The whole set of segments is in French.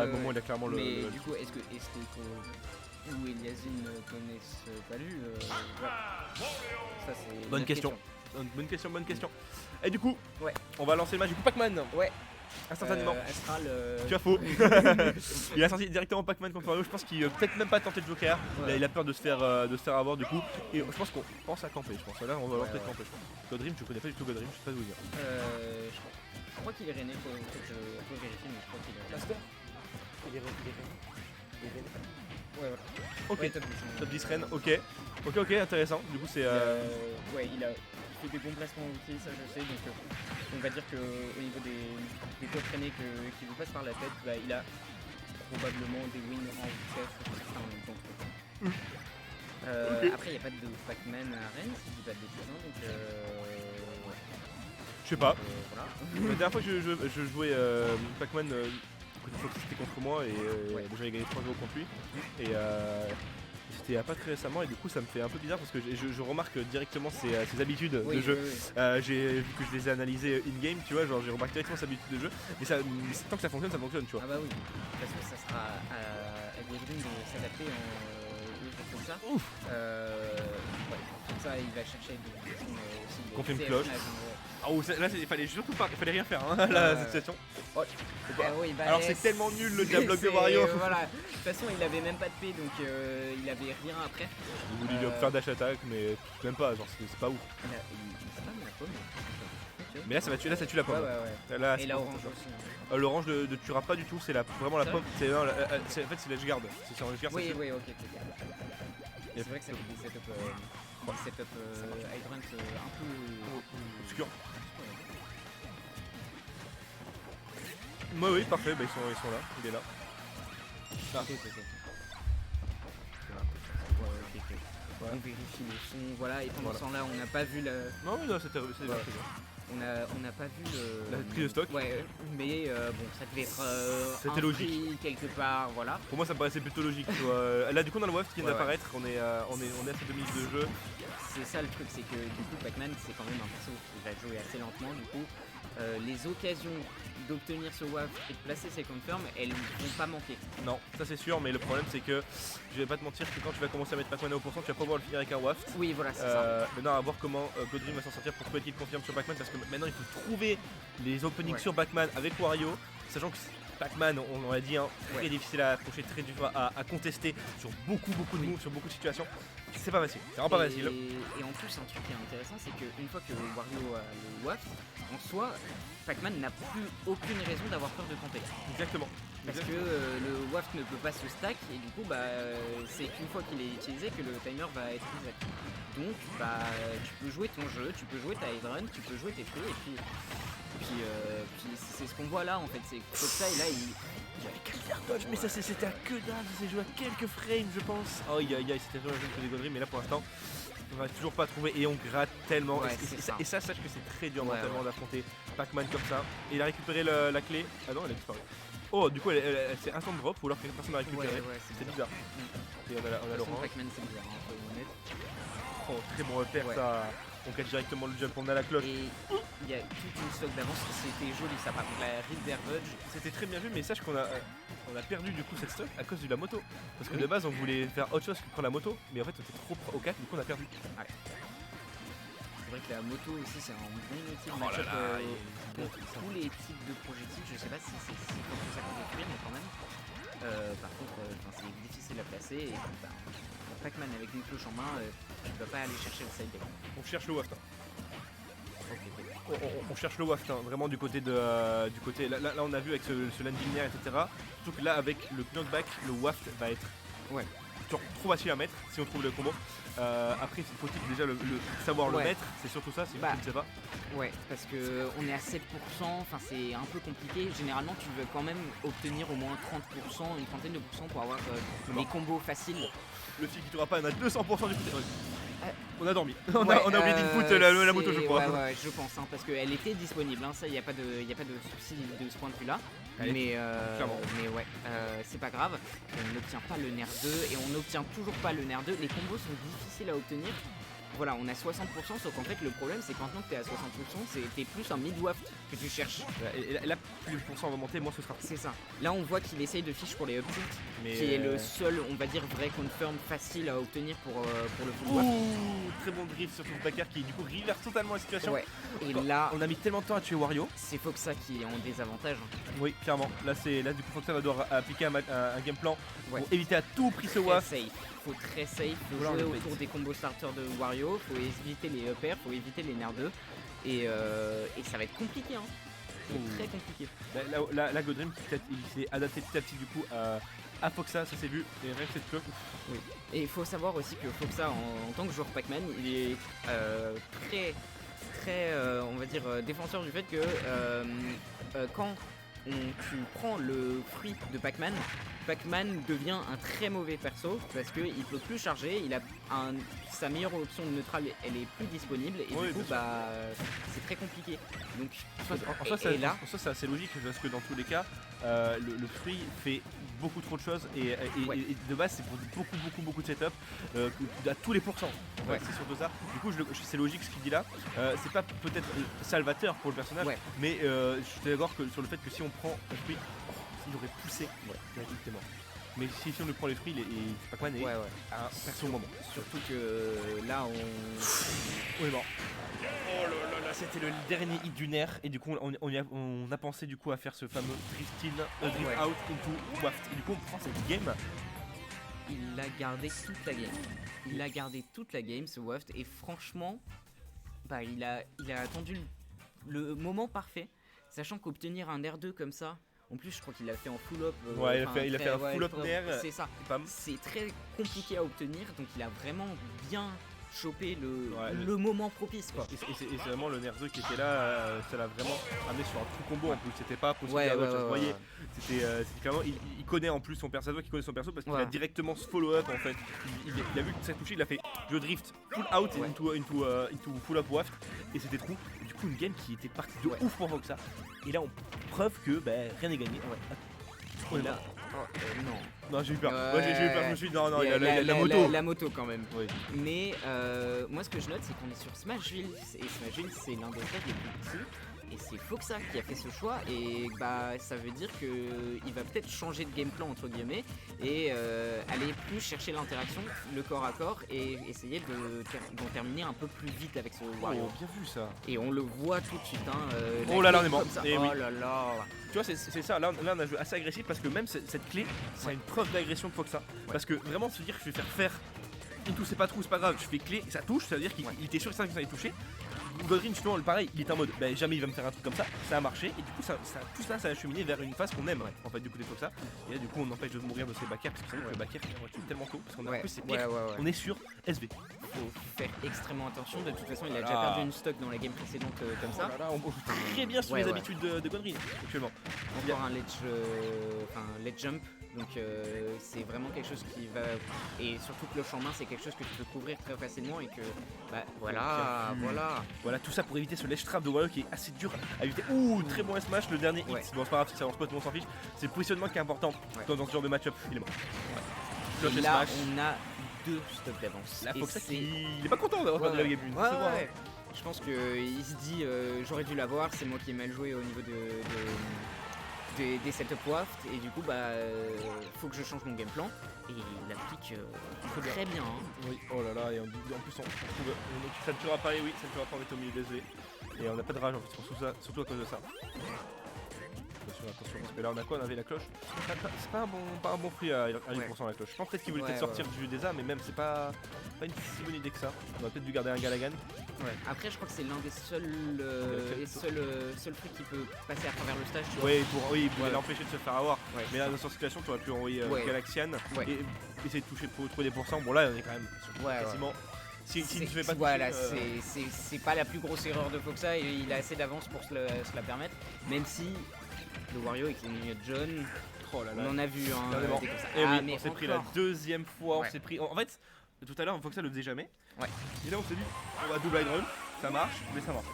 le moment il a clairement le. Mais du coup, est-ce que Estoico ou Eliasine connaissent pas lui voilà. Ça c'est. Bonne question. Bonne question. Et du coup, Ouais. on va lancer le match du coup Pac-Man. Ouais. Instantanément. Astral. Tu as faux. Il a sorti directement Pac-Man contre Mario. Je pense qu'il peut-être même pas tenter de Joker. Ouais. Il a peur de se faire avoir du coup. Et je pense qu'on pense à camper. Je pense là on va peut-être camper. Je pense. Godream, je connais pas du tout Godream. Je sais pas d'où il vient. Je crois qu'il est René. Faut vérifier, mais je crois qu'il est René. Master. Il est René. Ouais, voilà. Ok. Ouais, Top 10 Rennes. Ok, intéressant. Du coup c'est. Ouais, il fait des bons placements outils, ça je sais. Donc on va dire qu'au niveau des top René qui veut pas se faire la tête, bah, il a probablement des wins en vitesse en même temps. Ok. Après, il n'y a pas de Pac-Man à Rennes, si je dis pas de bêtises. Donc, Je sais pas. voilà. La dernière fois que je jouais Pac-Man, c'était contre moi et déjà j'ai gagné 3-0 contre lui. Et c'était il y a pas très récemment et du coup ça me fait un peu bizarre parce que je remarque directement ses habitudes de jeu. J'ai vu que je les ai analysées in-game, tu vois, genre j'ai remarqué directement ses habitudes de jeu. Mais tant que ça fonctionne, tu vois. Ah bah oui, parce que ça sera à Godwin de s'adapter en jeu comme ça. Ouf. Ouais, comme ça il va chercher aussi Qu'on fait une des cloche. Ah oh, là il fallait surtout pas, il fallait rien faire hein, la situation. Oh. Oui, bah, alors c'est tellement nul le diabloque de Mario. Voilà. De toute façon il avait même pas de P donc il avait rien après. Il voulait lui faire dash attack mais même pas, genre c'est pas ouf. Il spam la pomme. Mais là ça tue la pomme. Ouais. Là, et l'orange aussi. L'orange ne tuera pas du tout, c'est vraiment la pomme. En fait c'est l'edge guard. C'est sur l'edge guard. Oui, ok. C'est vrai que ça fait des setup Hydrant un peu obscur. Oui, parfait, bah, ils sont là, il est là. Ah. Ok. On vérifie le son, voilà, et pendant ce temps-là, on n'a pas vu la. Non, c'était très bien. On n'a pas vu la prise de stock. Ouais, mais bon, ça devait être. C'était logique. Quelque part, voilà. Pour moi, ça me paraissait plutôt logique. Tu vois. Là, du coup, dans le waft qui vient d'apparaître, on est à ces 2 minutes de jeu. C'est ça le truc, c'est que du coup, Pac-Man, c'est quand même un perso qui va jouer assez lentement, du coup. Les occasions d'obtenir ce waft et de placer ses confirms, elles vont pas manquer. Non, ça c'est sûr, mais le problème c'est que je vais pas te mentir que quand tu vas commencer à mettre Pac-Man à 1%, tu vas pas pouvoir le finir avec un waft. Oui, voilà, c'est ça. Maintenant, à voir comment Godream va s'en sortir pour trouver qu'il confirme sur Pac-Man parce que maintenant il faut trouver les openings sur Pac-Man avec Wario, sachant que Pac-Man, on l'a dit, hein, très difficile à approcher, très dur à contester sur beaucoup de moves, sur beaucoup de situations. C'est pas facile, c'est vraiment pas facile. Et en plus, un truc qui est intéressant, c'est qu'une fois que Wario a le waft, en soi, Pac-Man n'a plus aucune raison d'avoir peur de camper. Exactement. Parce que le waft ne peut pas se stack et du coup c'est qu'une fois qu'il est utilisé que le timer va être reset. Donc tu peux jouer ton jeu, tu peux jouer ta headrun, tu peux jouer tes feux et puis c'est ce qu'on voit là en fait, c'est comme ça et là il y avait quelques dodge mais ça c'était à que dalle, c'est joué à quelques frames je pense. Oh c'était vraiment que des Godream mais là pour l'instant on va toujours pas trouver et on gratte tellement. Et ça sache que c'est très dur mentalement d'affronter Pac-Man comme ça. Et il a récupéré la clé. Ah non, elle a disparu. Oh, du coup, elle c'est instant drop ou alors que personne n'a récupéré. C'est bizarre. Et on a l'orange. Pac-Man, c'est bizarre, hein, faut être honnête. Oh, très bon repère ça. On catch directement le jump, on a la cloche. Et il y a toute une stock d'avance, c'était joli ça. Par contre, la River Dodge. C'était très bien vu, mais sache qu'on a perdu du coup cette stock à cause de la moto. Parce que de base, on voulait faire autre chose que prendre la moto, mais en fait, on était trop au 4, du coup, on a perdu. Ouais. C'est vrai que la moto aussi, c'est un bon outil de match-up pour tous les types de projectiles. Je sais pas si c'est comme ça qu'on détruit, mais quand même. Par contre, c'est difficile à placer. Et Pac-Man avec une cloche en main, tu peux pas aller chercher le side deck. On cherche le waft. On cherche le waft, hein, vraiment du côté là on a vu avec ce landing linéaire, etc. Surtout que là avec le knockback, le waft va être trop facile à mettre si on trouve le combo. Après c'est possible déjà le savoir le mettre, c'est surtout ça, si tu ne sais pas. Ouais, parce que on est à 7%, enfin c'est un peu compliqué. Généralement tu veux quand même obtenir au moins 30%, une trentaine de pourcents pour avoir des combos faciles. Le fil qui tournera pas, on a 200% du côté. On a dormi. On a oublié d'input la moto, je crois. Ouais, je pense, hein, parce qu'elle était disponible. Hein, ça, il n'y a pas de souci de ce point de vue-là. Mais ouais, c'est pas grave. On n'obtient pas le nerf 2 et on n'obtient toujours pas le nerf 2. Les combos sont difficiles à obtenir. voilà, on a 60%, sauf qu'en fait le problème c'est que maintenant que t'es à 60%, t'es plus un mid-waft que tu cherches. Et là, plus le pourcent va monter, moins ce sera. C'est ça. Là on voit qu'il essaye de fiche pour les up tilts, Mais qui est le seul, on va dire, vrai confirm facile à obtenir pour le full waft. Ouh, très bon drift sur son backer qui du coup reverse totalement la situation. Ouais. Et là, on a mis tellement de temps à tuer Wario. c'est Foxa qui est en désavantage. Oui, clairement. Là du coup Foxa va devoir appliquer un game plan Ouais. pour éviter à tout prix ce Très waft. safe. Faut très safe, faut Voilà, jouer on le autour des combos starters de Wario, faut éviter les uppers, faut éviter les nerfs 2. Et ça va être compliqué, hein. C'est très compliqué. Là Godrim il s'est adapté petit à petit du coup à Foxa, ça s'est vu. Et rien que cette cloque. Oui. Et il faut savoir aussi que Foxa, en tant que joueur Pac-Man, il est très, on va dire, défenseur du fait que quand tu prends le fruit de Pac-Man, Pac-Man devient un très mauvais perso parce qu'il peut plus charger, sa meilleure option de neutral elle est plus disponible et Oui, du coup bien sûr. c'est très compliqué. Donc En soi, c'est assez logique parce que dans tous les cas, le fruit fait beaucoup trop de choses et de base c'est pour beaucoup de setup à tous les pourcents. Ouais. C'est surtout ça. Du coup, c'est logique ce qu'il dit là. C'est pas peut-être salvateur pour le personnage, Ouais. mais je suis d'accord sur le fait que si on prend le fruit, il aurait poussé directement. Mais si on lui prend les fruits, Pac-Man est un perso au moment. surtout que là Oui, bon. Oh là là, c'était le dernier hit du nerf et du coup on a pensé du coup à faire ce fameux drift in, drift Ouais. out into waft. Et du coup on prend cette game. il a gardé toute la game. Il a gardé toute la game ce Waft et franchement il a attendu le moment parfait, sachant qu'obtenir un R2 comme ça, en plus je crois qu'il l'a fait en full up. Ouais, il a fait un full up nerf. C'est ça. Pam. C'est très compliqué à obtenir, donc il a vraiment bien chopé Ouais, le moment propice quoi. Et c'est vraiment le nerf 2 qui était là, ça l'a vraiment amené sur un trou combo en plus, c'était pas possible Ouais, à autre chose, ouais, vous voyez. ouais. C'était clairement, il connaît en plus son perso, qui connaît son perso parce qu'il Ouais. a directement ce follow-up en fait. Il a vu que ça touchait, il a fait je drift full out Ouais. into full up waft et c'était trou. Et du coup une game qui était partie de ouf pour Foxa. Et là on preuve que rien n'est gagné. Et là, non. Non, j'ai eu peur. Moi j'ai eu peur, je me suis dit non, il y a la moto. moto. La moto quand même. Oui. Mais moi ce que je note c'est qu'on est sur Smashville et Smashville c'est l'un des stades les plus petits et c'est Foxa qui a fait ce choix et ça veut dire que il va peut-être changer de game plan entre guillemets et aller plus chercher l'interaction, le corps à corps et essayer d'en terminer un peu plus vite avec ce Wario. Bien vu ça. Et on le voit tout de suite Oh là là, on est mort. mort. Eh oui. Oh là là. Tu vois, c'est ça, là on a joué assez agressif parce que même cette clé, c'est une preuve d'agression de Foxa. Parce que vraiment se dire que je vais faire into c'est pas trou, c'est pas grave, je fais clé et ça touche, ça veut dire qu'il était sûr que ça allait toucher. Godrim justement pareil, il était en mode jamais il va me faire un truc comme ça a marché et du coup tout ça a cheminé vers une phase qu'on aime en fait du côté de Foxa. Et là du coup on empêche de mourir de ses backers parce que c'est vrai que le backer il recule tellement tôt parce qu'on a en plus c'est pire, on est sur SV. Faut faire extrêmement attention, de toute façon il a déjà Voilà. perdu une stock dans la game précédente comme ça. Là, on joue très bien sur les habitudes de Godrim actuellement. Encore un ledge jump, donc c'est vraiment quelque chose qui va, et surtout cloche en main c'est quelque chose que tu peux couvrir très facilement et que Voilà tout ça pour éviter ce ledge trap de Wario qui est assez dur à éviter. Ouh, très bon smash, le dernier hit. Bon, c'est pas grave, si ça avance pas, tout le monde s'en fiche. C'est le positionnement qui est important dans ce genre de match-up. Il est mort. Cloche et et là smash. on a 2 stocks d'avance. La Et Foxa c'est- il est pas content d'avoir perdu la game 1. Ouais, ouais. Je pense qu'il se dit j'aurais dû l'avoir, c'est moi qui ai mal joué au niveau des setup waft et du coup faut que je change mon game plan et il applique très bien. Hein. Oui, oh là là, et en plus ça ne tuera pas, et oui, ça ne tuera pas, on est au milieu des et on n'a pas de rage en fait, surtout à cause de ça. Attention, parce que là on a quoi? On avait la cloche. C'est pas un bon prix à 10% la cloche. Je pense peut-être qu'il voulait peut-être sortir du désert, mais même c'est pas une si bonne idée que ça. On aurait peut-être dû garder un Galagan. Après je crois que c'est l'un des seuls trucs qui peut passer à travers le stage. Tu vois. Oui, il voulait l'empêcher de se faire avoir. Ouais. Mais là dans cette situation, tu aurais pu envoyer Galaxian et essayer de toucher pour trouver des pourcents. Bon là on est quand même quasiment. S'il ne se fait pas toucher, voilà, c'est pas la plus grosse erreur de Foxa et il a assez d'avance pour se la permettre, même si le Wario avec les minions John, oh là là. on en a vu Et des comme ça. oui, mais on s'est pris la deuxième fois, Ouais. on s'est pris. En fait, tout à l'heure, Foxa le faisait jamais. Ouais. Et là, on s'est dit, on va double high run, ça marche, mais ça marche.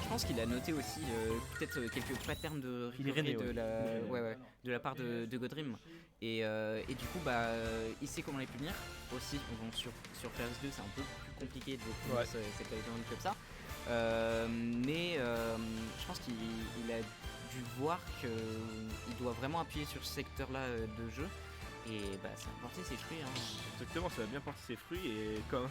Je pense qu'il a noté aussi peut-être quelques patterns de Irénée, de la part de Godrim. Et du coup, il sait comment les punir. Aussi, sur PS2, c'est un peu plus compliqué de punir cette Hydron comme ça. Mais je pense qu'il a dû voir qu'il doit vraiment appuyer sur ce secteur-là de jeu. Et ça a porté ses fruits. Exactement, ça a bien porté ses fruits et comme...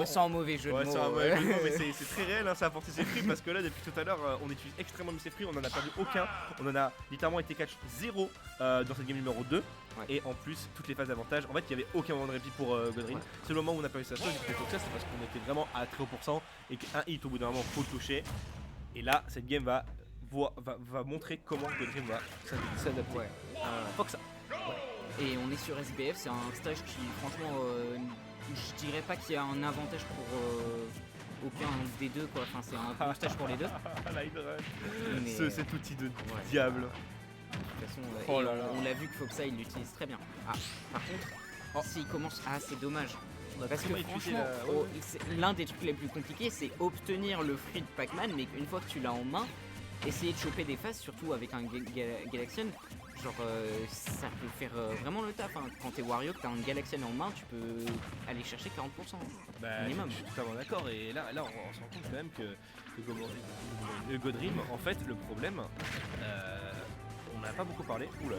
Sans mauvais jeu de mots. Sans mauvais jeu de mots, mais c'est très réel, ça a porté ses fruits parce que là depuis tout à l'heure on utilise extrêmement bien ses fruits, on en a perdu aucun, on en a littéralement été catch 0 dans cette game numéro 2 et en plus toutes les phases d'avantage, en fait il n'y avait aucun moment de répit pour Godrim, c'est le moment où on a pas eu sa sauce, c'est parce qu'on était vraiment à très haut pourcent et qu'un hit au bout d'un moment faut le toucher et là cette game va montrer comment Godrim va s'adapter. Faut que ça. Et on est sur SBF, c'est un stage qui franchement je dirais pas qu'il y a un avantage pour aucun des deux quoi, enfin c'est un bon stage pour les deux. Cet outil de diable. De toute façon, on l'a vu que Foxa il l'utilise très bien. Par contre, s'il commence, c'est dommage. Parce que franchement, l'un des trucs les plus compliqués c'est obtenir le fruit de Pac-Man, mais une fois que tu l'as en main, essayer de choper des phases, surtout avec un Galaxian. Genre ça peut faire vraiment le taf, Quand t'es Wario, que t'as un Galaxian en main, tu peux aller chercher 40% minimum. Je suis totalement d'accord et là on se rend compte quand même que Godrim, en fait le problème, on n'a pas beaucoup parlé, c'est qu'il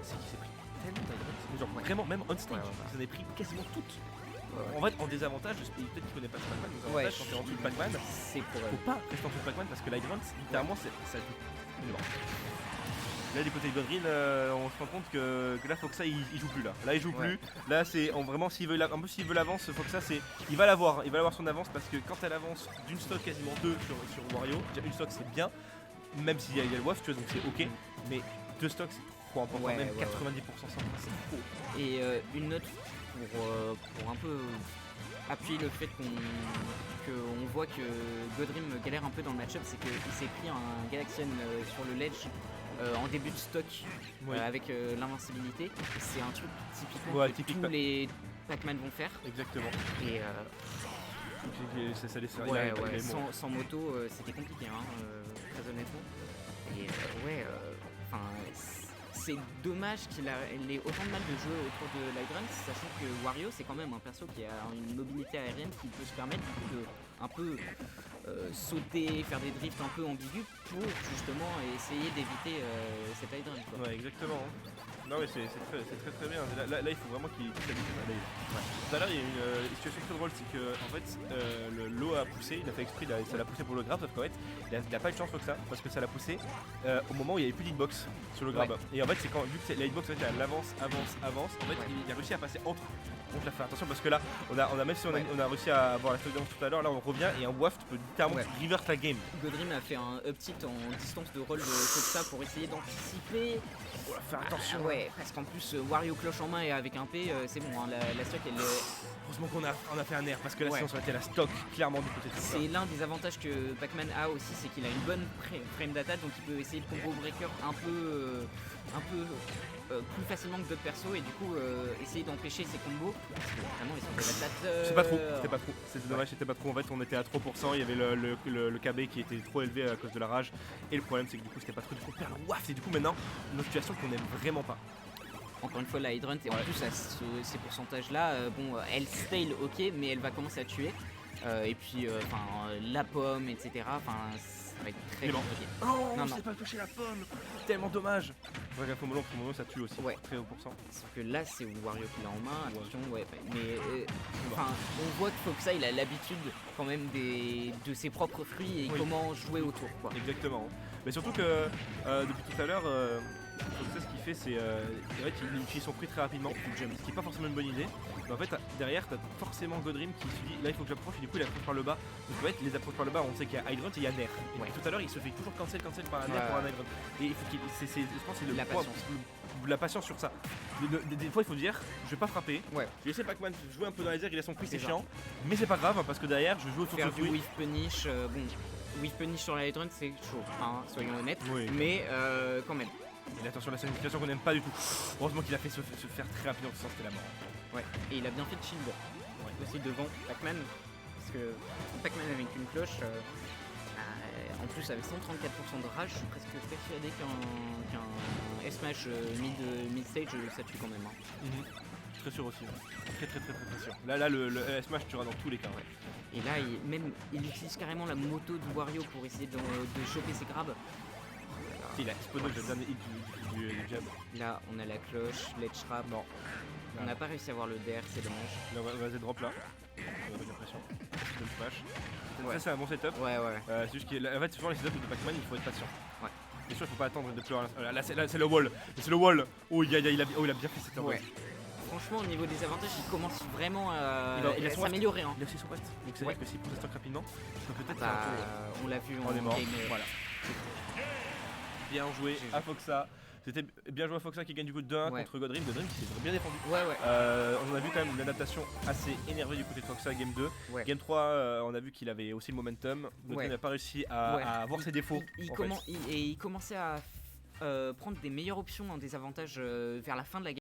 s'est pris tellement d'Hydron, genre vraiment même on stage, il s'en est pris quasiment toutes. En fait, en désavantage, peut-être qu'il connaît pas Pac-Man, mais en avantage, quand t'es en dessous de Pac-Man, faut pas rester en dessous de Pac-Man parce que l'Hydron, littéralement, ça joue. Là, du côté de Godrim, on se rend compte que là, Foxa il joue plus là. Là, il joue plus. Là, c'est vraiment s'il veut l'avance, Foxa il va l'avoir son avance parce que quand elle avance d'une stock quasiment 2 sur Wario, déjà une stock c'est bien, même s'il y a le WAF, tu vois, donc c'est ok, mais 2 stocks c'est trop important, même 90% c'est faux. Et une note pour un peu appuyer le fait qu'on voit que Godrim galère un peu dans le match-up, c'est qu'il s'est pris un Galaxian sur le ledge en début de stock avec l'invincibilité. C'est un truc typiquement que tous les Pac-Man vont faire. Exactement. Et sans moto, c'était compliqué, très honnêtement. Et c'est dommage qu'il ait autant de mal de jouer autour de l'Hydron, sachant que Wario c'est quand même un perso qui a une mobilité aérienne qui peut se permettre de un peu sauter, faire des drifts un peu ambigus pour justement essayer d'éviter cette Hydron. Ouais, exactement. Non mais c'est très bien. Là il faut vraiment qu'il s'habitue. Tout à l'heure il y a une situation très drôle, c'est que en fait l'eau a poussé, il a fait exprès, ça l'a poussé pour le grab, sauf qu'en fait il a pas eu de chance pour ça parce que ça l'a poussé au moment où il n'y avait plus d'hitbox sur le grab. Et en fait c'est quand vu que la hitbox elle avance, en fait il a réussi à passer entre. Donc là, faire attention parce que là, même si on a réussi à avoir la stock tout à l'heure, là on revient et en WAF tu peux littéralement reverse la game. Godrim a fait un up tilt en distance de roll de Foxa pour essayer d'anticiper. Faire attention. Parce qu'en plus Wario cloche en main et avec un P, c'est bon, la stock elle est... Heureusement qu'on a fait un air parce que là sinon ça aurait été la stock clairement du côté de ça. C'est l'un des avantages que Pac-Man a aussi, c'est qu'il a une bonne frame d'attaque, donc il peut essayer de combo breaker un peu plus facilement que d'autres persos et du coup essayer d'empêcher ces combos parce que vraiment ils sont dévastateurs. C'était pas trop, c'était dommage, c'était pas trop. En fait on était à 3%, il y avait le KB qui était trop élevé à cause de la rage et le problème c'est que du coup c'était pas trop du coup faire la WAF et du coup maintenant une situation qu'on aime vraiment pas. Encore une fois la Hydron et en plus à ces pourcentages là, elle stale ok mais elle va commencer à tuer et puis la pomme etc. Ça va être très compliqué. Oh non, c'est pas touché la pomme, tellement dommage. Ouais, la pomme ça tue aussi, très haut pourcent. Sauf que là c'est Wario qui l'a en main, attention, mais on voit que Foxa il a l'habitude quand même de ses propres fruits et comment jouer autour quoi. Exactement. Mais surtout que depuis tout à l'heure, Foxa ce qu'il fait c'est qu'il utilise son fruit très rapidement, ce qui est pas forcément une bonne idée. Mais en fait derrière t'as forcément Godrim qui se dit là il faut que j'approche et du coup il approche par le bas. Donc en fait les approches par le bas on sait qu'il y a Hydron et il y a Nair. Tout à l'heure il se fait toujours cancel par un Nair pour un Hydron. Et il faut je pense que c'est la patience sur ça. Des fois il faut dire je vais pas frapper, je vais laisser Pac-Man jouer un peu dans les airs, il a son fruit c'est chiant, mais c'est pas grave parce que derrière je joue autour de ce fruit. Whiff Punish, Whiff Punish sur la Hydron c'est chaud, soyons honnêtes, mais quand même. Et attention, là c'est une situation qu'on n'aime pas du tout. Heureusement qu'il a fait se faire très rapidement, sinon c'était la mort. Et il a bien fait de shield aussi devant Pac-Man. parce que Pac-Man avec une cloche, en plus avec 134% de rage, je suis presque persuadé qu'un S-Smash mid-stage ça tue quand même. Hein. Très sûr aussi. Très sûr. Là le Smash tuera dans tous les cas. Et là il utilise carrément la moto de Wario pour essayer de choper ses grabs. Il a explosé le dernier hit du jab. Là on a la cloche, l'edge trap. Non. On n'a pas réussi à avoir le DR, c'est dommage. Là on va Z-drop là. J'ai l'impression. C'est le smash. Ouais. Ça c'est un bon setup. Ouais. C'est juste qu'en fait souvent les setups de Pac-Man il faut être patient. Ouais. Bien sûr il faut pas attendre de pleurer. Là c'est le wall. C'est le wall. Oh il a bien fait cette ouais. Franchement au niveau des avantages il commence vraiment à s'améliorer. Il a aussi son reste. Donc c'est vrai que s'il prend sa stock rapidement, ça peut peut-être on l'a vu en game. Voilà. Bien joué à Foxa. C'était bien joué à Foxa qui gagne du coup 2-1 contre Godrim. Godrim qui s'est bien défendu. Ouais. On a vu quand même une adaptation assez énervée du côté de Foxa Game 2. Ouais. Game 3, on a vu qu'il avait aussi le momentum. Godrim n'a pas réussi à voir ses défauts. Il commençait à prendre des meilleures options, des avantages vers la fin de la game.